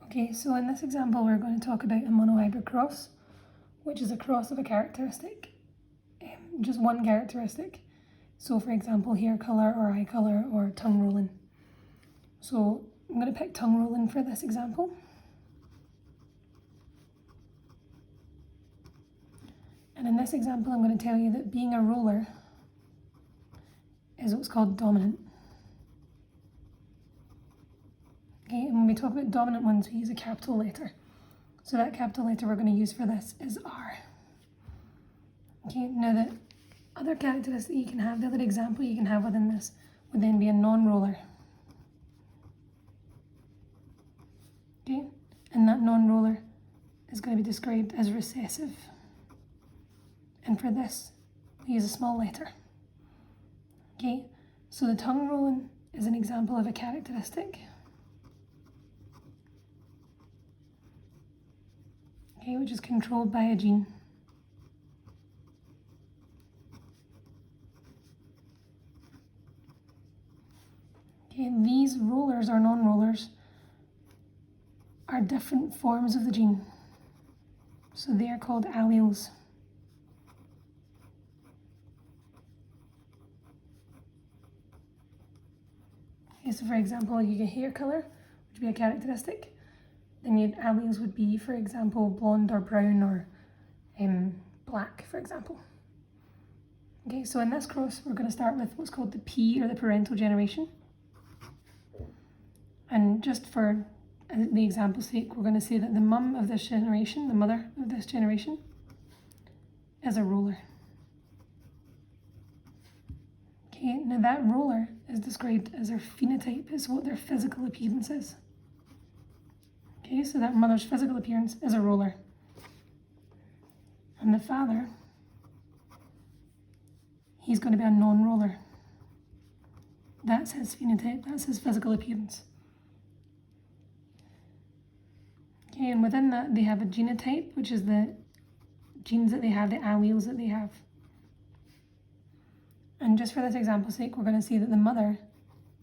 Okay, so in this example we're going to talk about a monohybrid cross, which is a cross of a characteristic, just one characteristic. So for example, hair colour or eye colour or tongue rolling. So I'm going to pick tongue rolling for this example. And in this example I'm going to tell you that being a roller is what's called dominant. Okay, and when we talk about dominant ones, we use a capital letter. So that capital letter we're going to use for this is R. Okay, now the other characteristic that you can have, the other example you can have within this would then be a non-roller. Okay, and that non-roller is going to be described as recessive. And for this, we use a small letter. Okay, so the tongue rolling is an example of a characteristic. Okay, which is controlled by a gene. Okay, these rollers or non-rollers are different forms of the gene. So they are called alleles. Okay, so for example, you get hair colour, which would be a characteristic. Then your alleles would be, for example, blonde or brown or black, for example. Okay, so in this cross, we're going to start with what's called the P, or the parental generation. And just for the example's sake, we're going to say that the mum of this generation, the mother of this generation, is a roller. Okay, now that roller is described as their phenotype, is what their physical appearance is. Okay, so that mother's physical appearance is a roller. And the father, he's going to be a non-roller. That's his phenotype, that's his physical appearance. Okay, and within that they have a genotype, which is the genes that they have, the alleles that they have. And just for this example's sake, we're going to say that the mother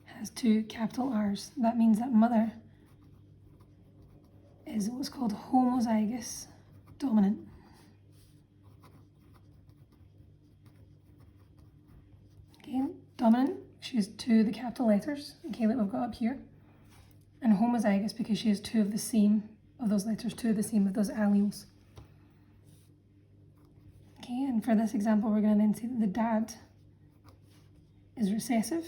has two capital R's. That means that mother is what's called homozygous dominant. Okay, dominant, she has two of the capital letters, okay, that we've got up here. And homozygous because she has two of the same of those letters, two of the same of those alleles. Okay, and for this example, we're going to then say that the dad is recessive,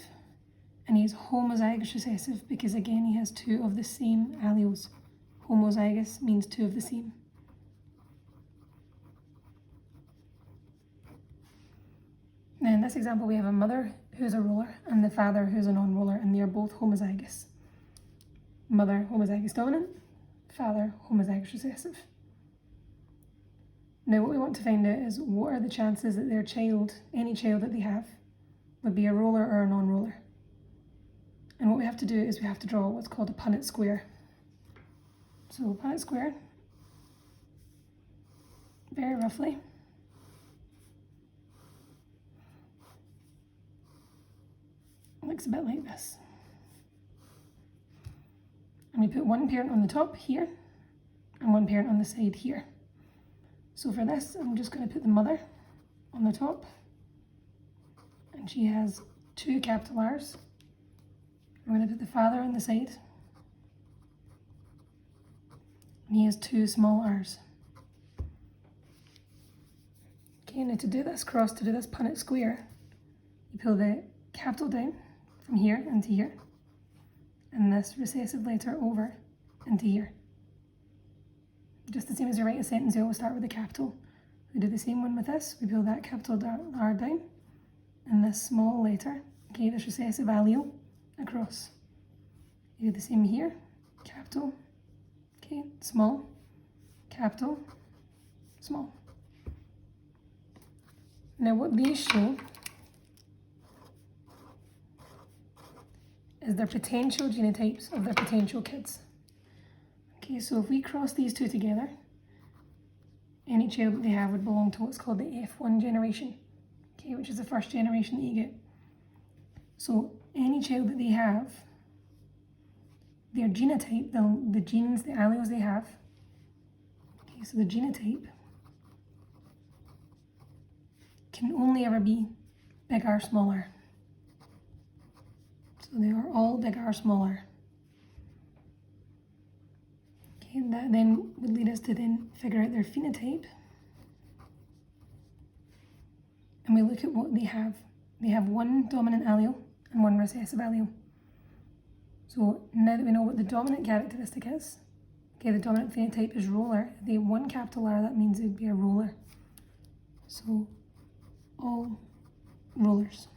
and he's homozygous recessive because again he has two of the same alleles. Homozygous means two of the same. Now in this example we have a mother who's a roller and the father who's a non-roller, and they are both homozygous. Mother homozygous dominant, father homozygous recessive. Now what we want to find out is what are the chances that their child, any child that they have, would be a roller or a non-roller. And what we have to do is we have to draw what's called a Punnett Square. So Punnett Square, very roughly, looks a bit like this. And we put one parent on the top here and one parent on the side here. So for this, I'm just going to put the mother on the top, and she has two capital R's. I'm going to put the father on the side, and he has two small R's. Okay, now to do this cross, to do this Punnett Square, you pull the capital down from here into here, and this recessive letter over into here. Just the same as you write a sentence, you always start with a capital. We do the same one with this. We pull that capital R down, and this small letter, okay, this recessive allele, across. You do the same here, capital, okay, small, capital, small. Now what these show is their potential genotypes of their potential kids. Okay, so if we cross these two together, any child that they have would belong to what's called the F1 generation, okay, which is the first generation that you get. So any child that they have their genotype, the genes, the alleles they have. Okay, so the genotype can only ever be bigger or smaller. So they are all bigger or smaller. Okay, that then would lead us to then figure out their phenotype. And we look at what they have. They have one dominant allele and one recessive allele. So now that we know what the dominant characteristic is, okay, the dominant phenotype is roller. If they have one capital R, that means it would be a roller. So all rollers.